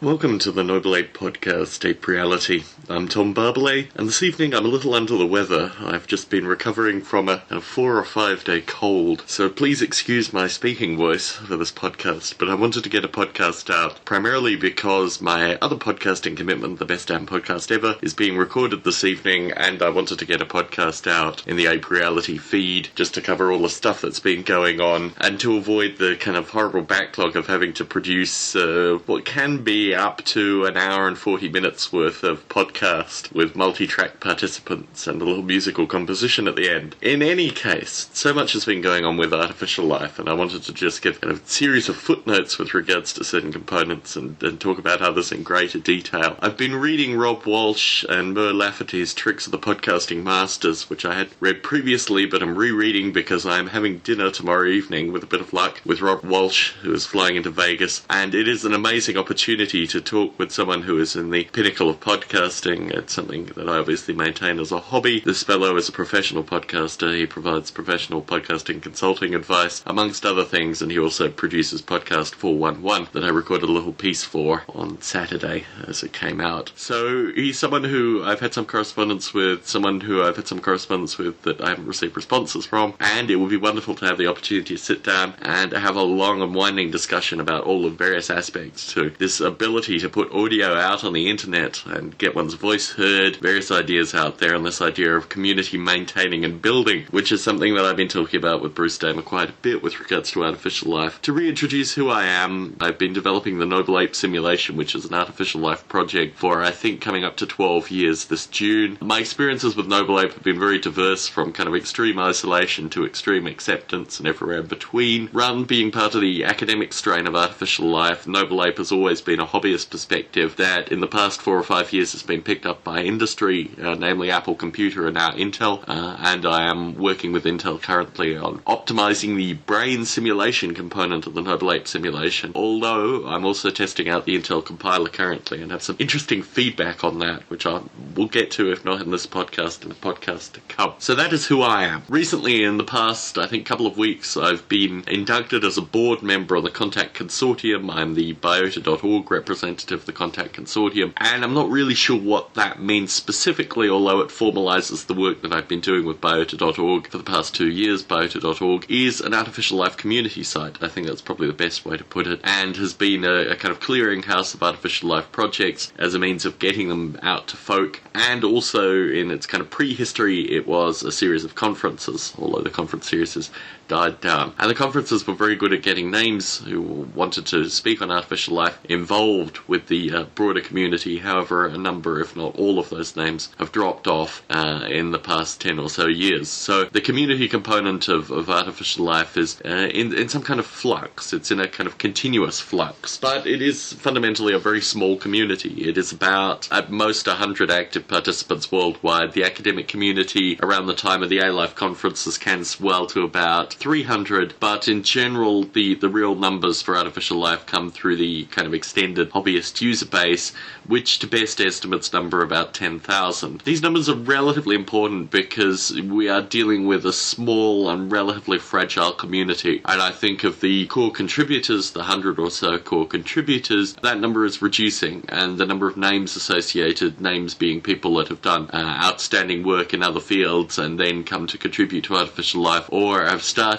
Welcome to the Noble Ape Podcast, Ape Reality. I'm Tom Barbalet, and this evening I'm a little under the weather. I've just been recovering from a 4 or 5 day cold, so please excuse my speaking voice for this podcast, but I wanted to get a podcast out, primarily because my other podcasting commitment, the Best Damn Podcast Ever, is being recorded this evening, and I wanted to get a podcast out in the Ape Reality feed, just to cover all the stuff that's been going on, and to avoid the kind of horrible backlog of having to produce what can be up to an hour and 40 minutes worth of podcast with multi-track participants and a little musical composition at the end. In any case, so much has been going on with Artificial Life, and I wanted to just give a series of footnotes with regards to certain components and talk about others in greater detail. I've been reading Rob Walsh and Mur Lafferty's Tricks of the Podcasting Masters, which I had read previously, but I'm rereading because I'm having dinner tomorrow evening, with a bit of luck, with Rob Walsh, who is flying into Vegas, and it is an amazing opportunity to talk with someone who is in the pinnacle of podcasting. It's something that I obviously maintain as a hobby. This fellow is a professional podcaster. He provides professional podcasting consulting advice, amongst other things, and he also produces Podcast 411 that I recorded a little piece for on Saturday as it came out. So he's someone who I've had some correspondence with, that I haven't received responses from, and it would be wonderful to have the opportunity to sit down and have a long and winding discussion about all the various aspects to this ability to put audio out on the internet and get one's voice heard, various ideas out there, and this idea of community maintaining and building, which is something that I've been talking about with Bruce Damer quite a bit with regards to Artificial Life. To reintroduce who I am, I've been developing the Noble Ape Simulation, which is an Artificial Life project for, I think, coming up to 12 years this June. My experiences with Noble Ape have been very diverse, from kind of extreme isolation to extreme acceptance and everywhere in between. Rather than being part of the academic strain of Artificial Life, Noble Ape has always been a hobbyist perspective that in the past 4 or 5 years has been picked up by industry, namely Apple Computer and now Intel, and I am working with Intel currently on optimizing the brain simulation component of the Noble Ape simulation, although I'm also testing out the Intel compiler currently and have some interesting feedback on that, which I will get to, if not in this podcast, in the podcast to come. So that is who I am. Recently, in the past, I think, couple of weeks, I've been inducted as a board member of the Contact Consortium. I'm the biota.org representative of the Contact Consortium, and I'm not really sure what that means specifically, although it formalizes the work that I've been doing with biota.org for the past 2 years. Biota.org is an Artificial Life community site. I think that's probably the best way to put it, and has been a kind of clearinghouse of Artificial Life projects as a means of getting them out to folk, and also in its kind of prehistory it was a series of conferences, although the conference series has died down. And the conferences were very good at getting names who wanted to speak on Artificial Life involved with the broader community. However, a number, if not all of those names, have dropped off in the past 10 or so years. So the community component of Artificial Life is in some kind of flux. It's in a kind of continuous flux. But it is fundamentally a very small community. It is about, at most, 100 active participants worldwide. The academic community around the time of the A-Life conferences can swell to about 300, but in general, the real numbers for Artificial Life come through the kind of extended hobbyist user base, which to best estimates number about 10,000. These numbers are relatively important because we are dealing with a small and relatively fragile community, and I think of the core contributors, the 100 or so core contributors, that number is reducing, and the number of names associated, names being people that have done outstanding work in other fields and then come to contribute to Artificial Life, or have started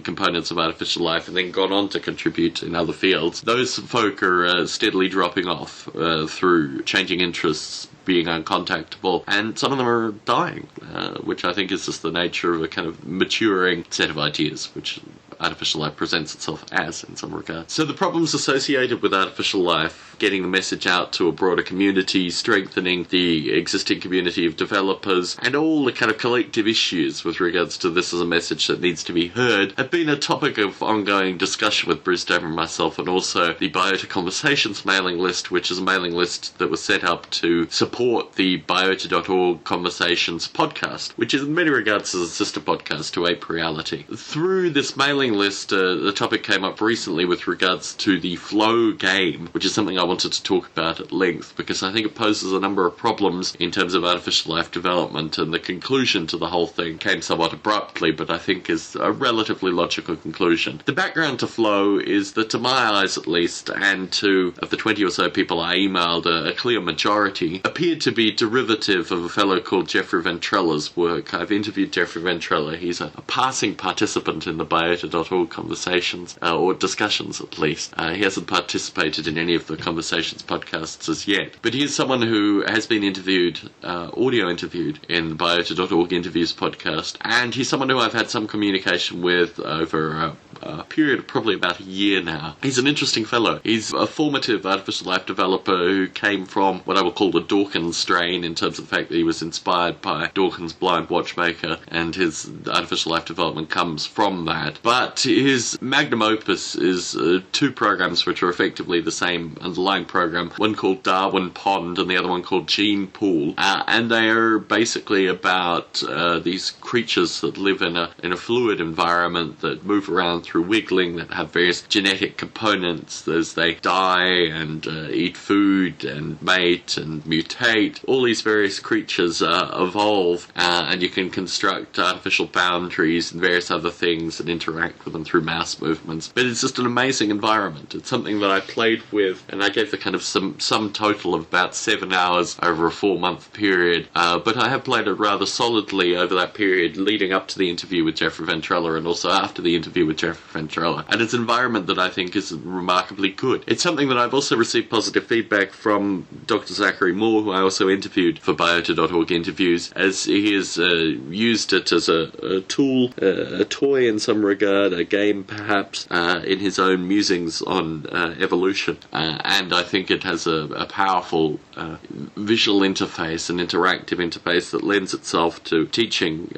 components of Artificial Life and then gone on to contribute in other fields. Those folk are steadily dropping off through changing interests, being uncontactable, and some of them are dying, which I think is just the nature of a kind of maturing set of ideas, which Artificial Life presents itself as in some regards. So the problems associated with Artificial Life, getting the message out to a broader community, strengthening the existing community of developers, and all the kind of collective issues with regards to this as a message that needs to be heard, have been a topic of ongoing discussion with Bruce Damer and myself, and also the Biota Conversations mailing list, which is a mailing list that was set up to support the biota.org Conversations podcast, which is in many regards as a sister podcast to Ape Reality. Through this mailing list, the topic came up recently with regards to the Flow game, which is something I wanted to talk about at length, because I think it poses a number of problems in terms of artificial life development, and the conclusion to the whole thing came somewhat abruptly, but I think is a relatively logical conclusion. The background to Flow is that, to my eyes at least, and to of the 20 or so people I emailed, a clear majority, appeared to be derivative of a fellow called Jeffrey Ventrella's work. I've interviewed Jeffrey Ventrella. He's a passing participant in the Biota.org conversations, or discussions at least. He hasn't participated in any of the Conversations podcasts as yet, but he is someone who has been interviewed, audio interviewed, in the Biota.org interviews podcast, and he's someone who I've had some communication with over a period of probably about a year now. He's an interesting fellow. He's a formative artificial life developer who came from what I will call the Dawkins strain, in terms of the fact that he was inspired by Dawkins' Blind Watchmaker, and his artificial life development comes from that. But his magnum opus is two programs which are effectively the same underlying program, one called Darwin Pond and the other one called Gene Pool, and they are basically about these creatures that live in a fluid environment, that move around through wiggling, that have various genetic components as they die and eat food and mate and mutate. All these various creatures evolve, and you can construct artificial boundaries and various other things and interact with them through mouse movements. But it's just an amazing environment. It's something that I played with, and I gave the kind of sum total of about 7 hours over a 4-month period. But I have played it rather solidly over that period, leading up to the interview with Jeffrey Ventrella and also after the interview with Jeffrey Ventrella. And it's an environment that I think is remarkably good. It's something that I've also received positive feedback from Dr. Zachary Moore, who I also interviewed for Biota.org interviews, as he has used it as a tool, a toy in some regard, a game perhaps, in his own musings on evolution. And I think it has a powerful visual interface, an interactive interface that lends itself to teaching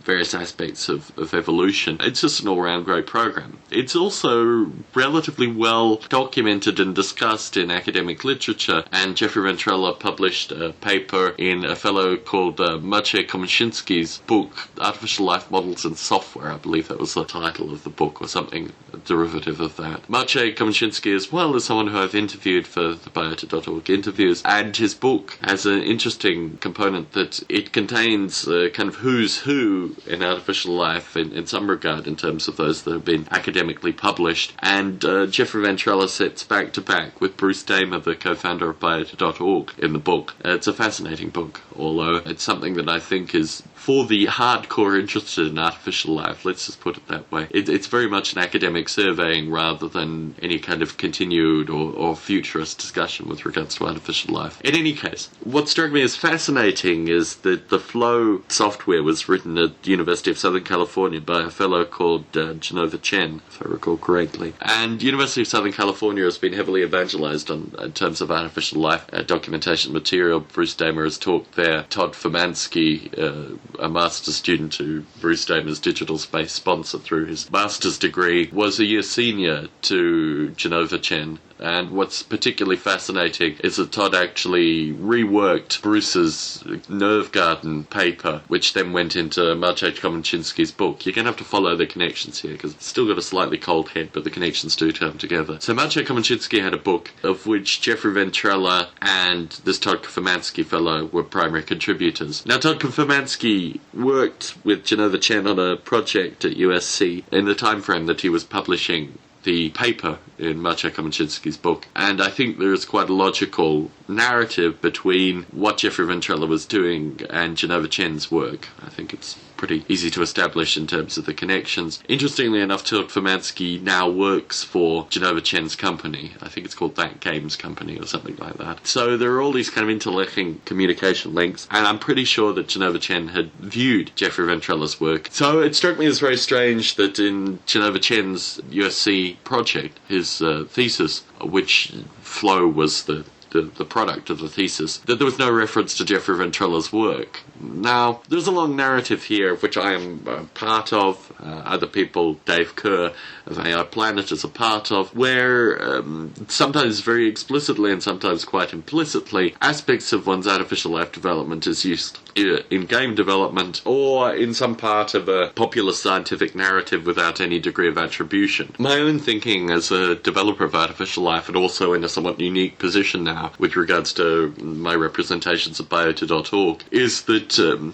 various aspects of evolution. It's just an all-round great program. It's also relatively well documented and discussed in academic literature, and Jeffrey Ventrella published a paper in a fellow called Maciej Komasinski's book, Artificial Life Models and Software. I believe that was the title of the book, or something derivative of that. Maciej Komasinski, as well, as someone who I've interviewed for the Biota.org interviews, and his book has an interesting component that it contains kind of who's who in artificial life in some regard, in terms of those that have been academically published. And Jeffrey Ventrella sits back to back with Bruce Damer, the co-founder of Biota.org, in the book. It's a fascinating book, although it's something that I think is, for the hardcore interested in artificial life, let's just put it that way, it's very much an academic surveying rather than any kind of continued or futurist discussion with regards to artificial life. In any case, what struck me as fascinating is that the Flow software was written at the University of Southern California by a fellow called Genova Chen, if I recall correctly. And University of Southern California has been heavily evangelized in terms of artificial life documentation material. Bruce Damer has talked there. Todd Furmansky, a master's student who Bruce Damer's Digital Space sponsored through his master's degree, was a year senior to Genova Chen. And what's particularly fascinating is that Todd actually reworked Bruce's Nerve Garden paper, which then went into Maciej Komasinski's book. You're going to have to follow the connections here, because it's still got a slightly cold head, but the connections do come together. So Maciej Komasinski had a book of which Jeffrey Ventrella and this Todd Furmansky fellow were primary contributors. Now, Todd Furmansky worked with Genova Chen on a project at USC in the time frame that he was publishing the paper in Maciej Komasinski's book, and I think there is quite a logical narrative between what Jeffrey Ventrella was doing and Genova Chen's work. I think it's pretty easy to establish in terms of the connections. Interestingly enough, Todd Furmansky now works for Genova Chen's company. I think it's called That Games Company or something like that. So there are all these kind of interlinking communication links, and I'm pretty sure that Genova Chen had viewed Jeffrey Ventrella's work. So it struck me as very strange that in Genova Chen's USC project, his thesis, which Flow was the the product of the thesis, that there was no reference to Geoffrey Ventrella's work. Now, there's a long narrative here, which I am part of, other people, Dave Kerr of AI Planet is a part of, where sometimes very explicitly and sometimes quite implicitly, aspects of one's artificial life development is used in game development or in some part of a popular scientific narrative without any degree of attribution. My own thinking as a developer of artificial life, and also in a somewhat unique position now with regards to my representations at biota.org, is that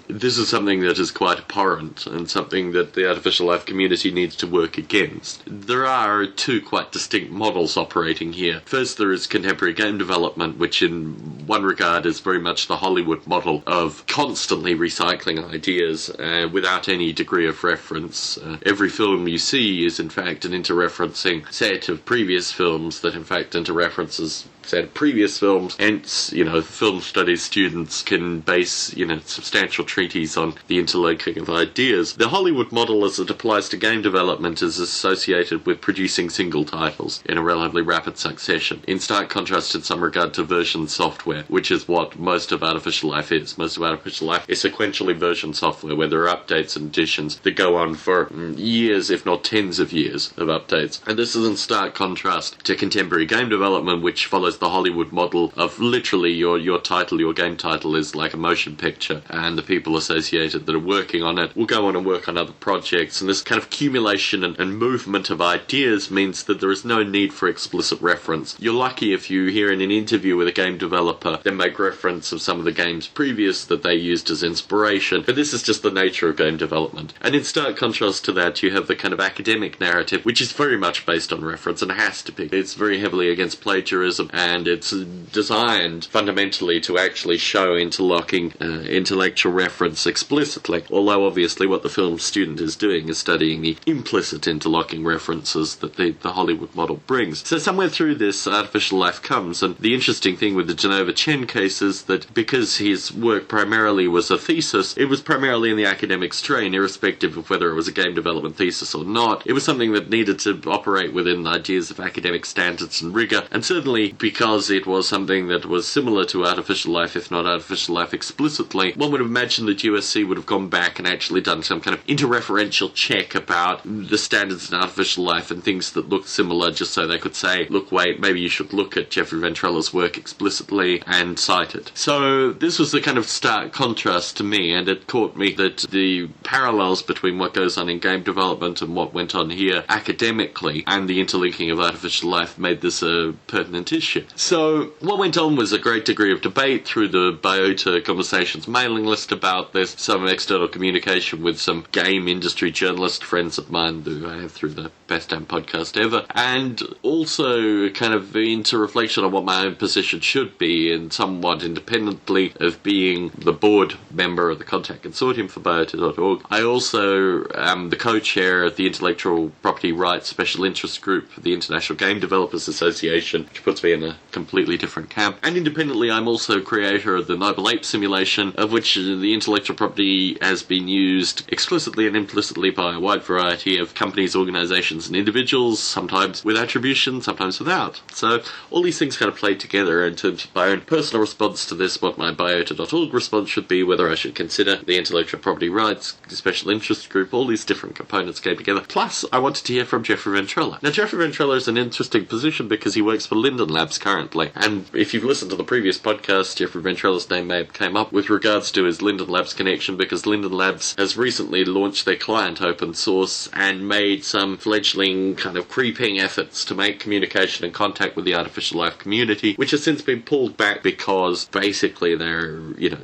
this is something that is quite abhorrent and something that the artificial life community needs to work against. There are two quite distinct models operating here. First, there is contemporary game development, which in one regard is very much the Hollywood model of constantly recycling ideas without any degree of reference. Every film you see is in fact an interreferencing set of previous films that in fact interreferences set of previous films. Hence, film studies students can base, substantial treatises on the interlinking of ideas. The Hollywood model as it applies to game development is associated with producing single titles in a relatively rapid succession, in stark contrast in some regard to version software, which is what most of artificial life is. Most of artificial life is sequentially version software, where there are updates and additions that go on for years, if not tens of years of updates. And this is in stark contrast to contemporary game development, which follows the Hollywood model of literally your game title is like a motion picture, and the people associated that are working on it will go on and work on other projects, and this kind of accumulation and movement of ideas means that there is no need for explicit reference. You're lucky if you hear in an interview with a game developer they make reference of some of the games previous that they used as inspiration, but this is just the nature of game development. And in stark contrast to that, you have the kind of academic narrative, which is very much based on reference, and has to be. It's very heavily against plagiarism, and it's designed fundamentally to actually show interlocking intellectual reference explicitly, although obviously what the film student is doing is studying the implicit interlocking references that the Hollywood model brings. So somewhere through this, artificial life comes, and the interesting thing with the Genova Chen case is that because his work primarily was a thesis, it was primarily in the academic strain, irrespective of whether it was a game development thesis or not. It was something that needed to operate within ideas of academic standards and rigor, and certainly because it was something that was similar to artificial life, if not artificial life explicitly, one would imagine that USC would have gone back and actually done some kind of interreferential check about the standards in artificial life and things that looked similar, just so they could say, look, wait, maybe you should look at Geoffrey Ventrella's work explicitly and cite it. So this was the kind of stark contrast to me, and it caught me that the parallels between what goes on in game development and what went on here academically and the interlinking of artificial life made this a pertinent issue. So what went on was a great degree of debate through the Biota Conversations mailing list about this, some external communication with some game industry journalist friends of mine who I have through the Best Damn Podcast Ever, and also kind of into reflection on what my own position should be, and somewhat independently of being the board member of the Contact Consortium for Biota.org. I also am the co-chair of the Intellectual Property Rights Special Interest Group for the International Game Developers Association, which puts me in a completely different camp. And independently, I'm also creator of the Noble Ape simulation, of which the intellectual property has been used explicitly and implicitly by a wide variety of companies, organizations, and individuals, sometimes with attribution, sometimes without. So all these things kind of play together in terms of my own personal response to this, what my biota.org response should be, whether I should consider the intellectual property rights special interest group, all these different components came together. Plus, I wanted to hear from Geoffrey Ventrella. Now, Geoffrey Ventrella is an interesting position because he works for Linden Labs currently, and if you've listened to the previous podcast, Geoffrey Ventrella's name may have came up with regards to his Linden Labs connection, because Linden Labs has recently launched their client open source and made some fledgling kind of creeping efforts to make communication and contact with the artificial life community, which has since been pulled back because basically they're,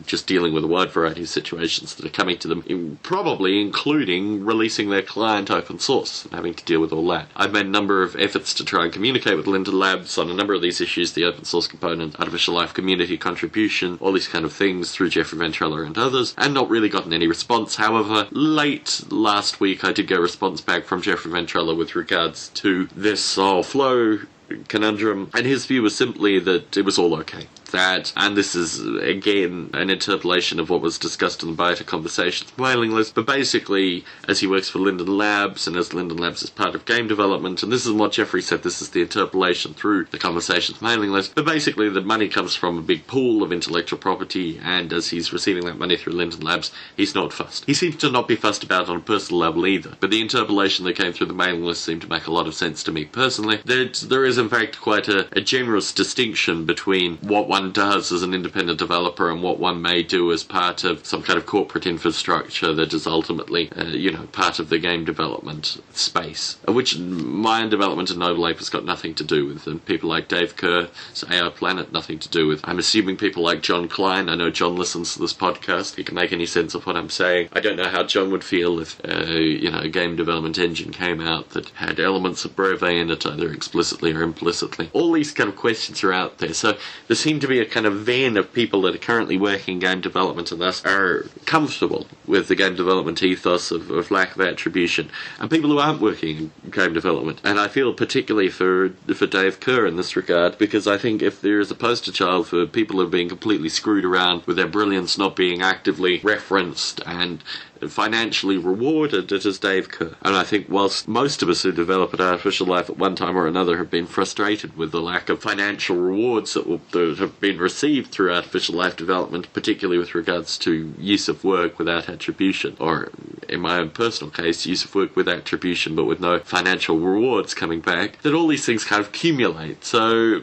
just dealing with a wide variety of situations that are coming to them, probably including releasing their client open source and having to deal with all that. I've made a number of efforts to try and communicate with Linden Labs on a number of these issues, the open source component, artificial life community contribution, all these kind of things through Geoffrey Ventrella and others, and not really gotten any response. However, late last week I did get a response back from Geoffrey Ventrella with regards to this flow conundrum, and his view was simply that it was all okay. that, and this is again an interpolation of what was discussed in the Biota Conversations mailing list, but basically as he works for Linden Labs, and as Linden Labs is part of game development, and this is what Jeffrey said, this is the interpolation through the Conversations mailing list, but basically the money comes from a big pool of intellectual property, and as he's receiving that money through Linden Labs, he's not fussed. He seems to not be fussed about it on a personal level either, but the interpolation that came through the mailing list seemed to make a lot of sense to me personally. There is in fact quite a generous distinction between what one does as an independent developer and what one may do as part of some kind of corporate infrastructure that is ultimately, part of the game development space, which my development at Noble Ape has got nothing to do with, and people like Dave Kerr, AI Planet, nothing to do with. I'm assuming people like John Klein, I know John listens to this podcast, he can make any sense of what I'm saying. I don't know how John would feel if, a game development engine came out that had elements of Brevet in it, either explicitly or implicitly. All these kind of questions are out there, so there seem to be a kind of vein of people that are currently working in game development and thus are comfortable with the game development ethos of lack of attribution, and people who aren't working in game development. And I feel particularly for Dave Kerr in this regard, because I think if there is a poster child for people who are being completely screwed around with their brilliance not being actively referenced and financially rewarded, it is Dave Kerr. And I think whilst most of us who develop at Artificial Life at one time or another have been frustrated with the lack of financial rewards that have been received through Artificial Life development, particularly with regards to use of work without attribution, or in my own personal case, use of work with attribution but with no financial rewards coming back, that all these things kind of accumulate. So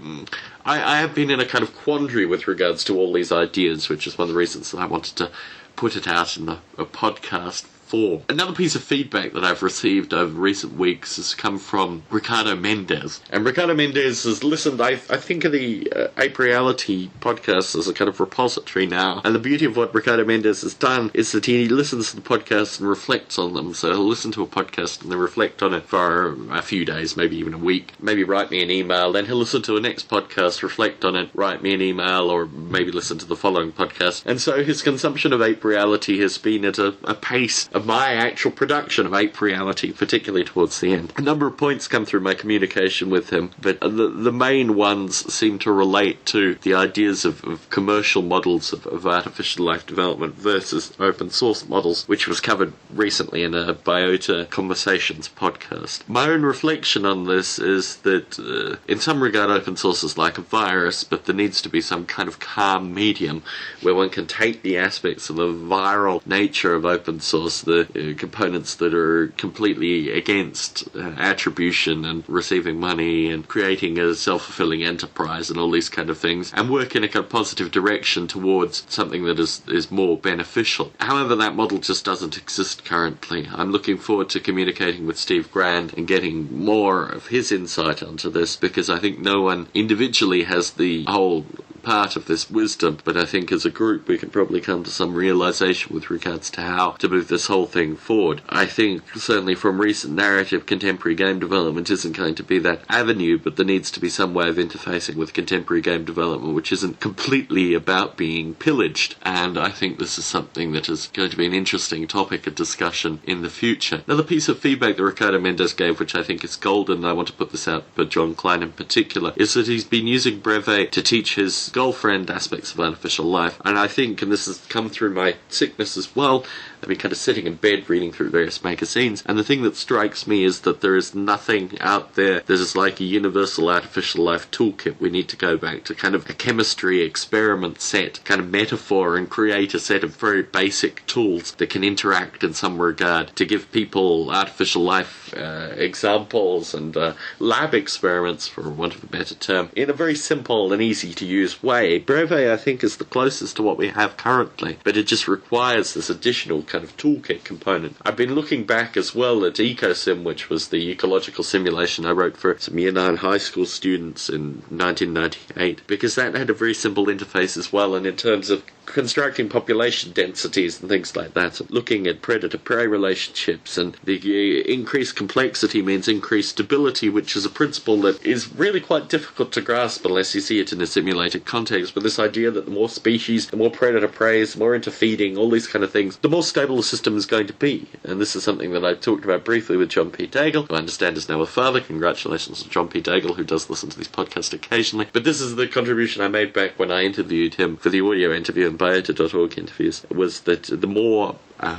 I have been in a kind of quandary with regards to all these ideas, which is one of the reasons that I wanted to put it out in a podcast form. Another piece of feedback that I've received over recent weeks has come from Ricardo Mendez. And Ricardo Mendez has listened, I think, of the Ape Reality podcast as a kind of repository now. And the beauty of what Ricardo Mendez has done is that he listens to the podcasts and reflects on them. So he'll listen to a podcast and then reflect on it for a few days, maybe even a week. Maybe write me an email. Then he'll listen to a next podcast, reflect on it, write me an email, or maybe listen to the following podcast. And so his consumption of Ape Reality has been at a pace of my actual production of Ape Reality, particularly towards the end. A number of points come through my communication with him, but the main ones seem to relate to the ideas of commercial models of artificial life development versus open source models, which was covered recently in a Biota Conversations podcast. My own reflection on this is that in some regard open source is like a virus, but there needs to be some kind of calm medium where one can take the aspects of the viral nature of open source, the components that are completely against attribution and receiving money and creating a self-fulfilling enterprise and all these kind of things, and work in a kind of positive direction towards something that is more beneficial. However, that model just doesn't exist currently. I'm looking forward to communicating with Steve Grand and getting more of his insight onto this, because I think no one individually has the whole part of this wisdom, but I think as a group we can probably come to some realization with regards to how to move this whole thing forward. I think certainly from recent narrative, contemporary game development isn't going to be that avenue, but there needs to be some way of interfacing with contemporary game development which isn't completely about being pillaged, and I think this is something that is going to be an interesting topic of discussion in the future. Another piece of feedback that Ricardo Mendez gave, which I think is golden, and I want to put this out for John Klein in particular, is that he's been using Brevet to teach his girlfriend aspects of artificial life, and I think, and this has come through my sickness as well, I've been kind of sitting in bed reading through various magazines, and the thing that strikes me is that there is nothing out there that is like a universal artificial life toolkit. We need to go back to kind of a chemistry experiment set, kind of metaphor, and create a set of very basic tools that can interact in some regard to give people artificial life examples and lab experiments, for want of a better term, in a very simple and easy to use way. Brevet, I think, is the closest to what we have currently, but it just requires this additional kind of toolkit component. I've been looking back as well at EcoSim, which was the ecological simulation I wrote for some Year 9 high school students in 1998, because that had a very simple interface as well, and in terms of constructing population densities and things like that, looking at predator-prey relationships, and the increased complexity means increased stability, which is a principle that is really quite difficult to grasp unless you see it in a simulated context, but this idea that the more species, the more predator-preys, the more interfeeding, all these kind of things, the more stable stable the system is going to be. And this is something that I've talked about briefly with John P. Daigle, who I understand is now a father. Congratulations to John P. Daigle, who does listen to these podcasts occasionally. But this is the contribution I made back when I interviewed him for the audio interview and biota.org interviews, was that the more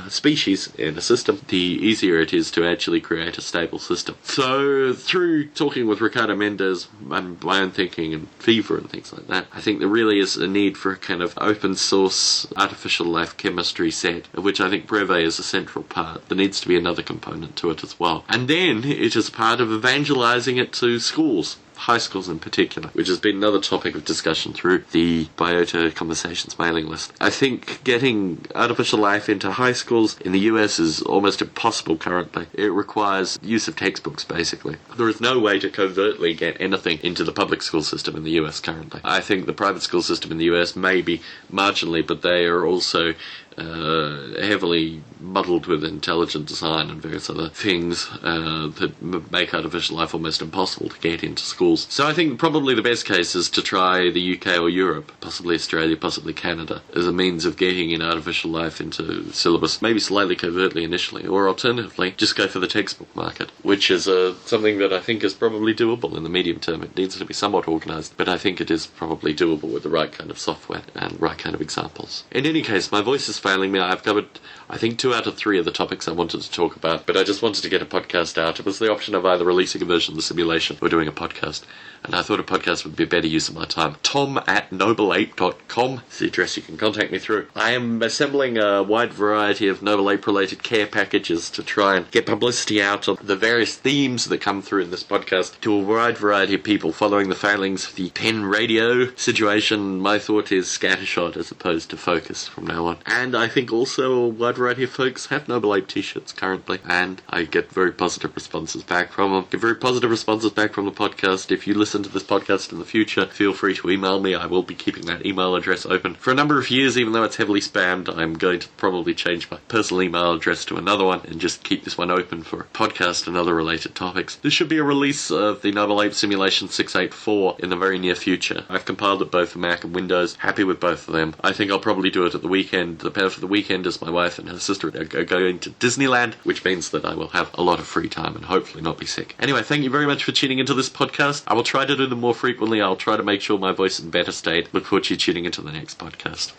species in a system, the easier it is to actually create a stable system. So, through talking with Ricardo Mendes and my own thinking and Fever and things like that, I think there really is a need for a kind of open source artificial life chemistry set, of which I think Breve is a central part. There needs to be another component to it as well. And then it is part of evangelizing it to schools. High schools in particular, which has been another topic of discussion through the Biota Conversations mailing list. I think getting artificial life into high schools in the US is almost impossible currently. It requires use of textbooks, basically. There is no way to covertly get anything into the public school system in the US currently. I think the private school system in the US may be marginally, but they are also heavily muddled with intelligent design and various other things that make artificial life almost impossible to get into schools. So I think probably the best case is to try the UK or Europe, possibly Australia, possibly Canada, as a means of getting in artificial life into syllabus, maybe slightly covertly initially, or alternatively, just go for the textbook market, which is something that I think is probably doable in the medium term. It needs to be somewhat organised, but I think it is probably doable with the right kind of software and right kind of examples. In any case, my voice is failing me. I've covered, I think, 2 out of 3 of the topics I wanted to talk about, but I just wanted to get a podcast out. It was the option of either releasing a version of the simulation or doing a podcast, and I thought a podcast would be a better use of my time. tom@nobleape.com is the address you can contact me through. I am assembling a wide variety of Noble Ape-related care packages to try and get publicity out on the various themes that come through in this podcast to a wide variety of people following the failings of the pen radio situation. My thought is scattershot as opposed to focus from now on. And I think also a wide variety of folks have Noble Ape t-shirts currently, and I get very positive responses back from them. Get very positive responses back from the podcast. If you listen to this podcast in the future, feel free to email me. I will be keeping that email address open for a number of years, even though it's heavily spammed. I'm going to probably change my personal email address to another one and just keep this one open for podcast and other related topics. There should be a release of the Noble Ape Simulation 684 in the very near future. I've compiled it both for Mac and Windows. Happy with both of them. I think I'll probably do it at the weekend. The pair for the weekend is my wife and her sister are going to Disneyland, which means that I will have a lot of free time and hopefully not be sick. Anyway, thank you very much for tuning into this podcast. I will try to do them more frequently. I'll try to make sure my voice is in better state. Look forward to you tuning into the next podcast.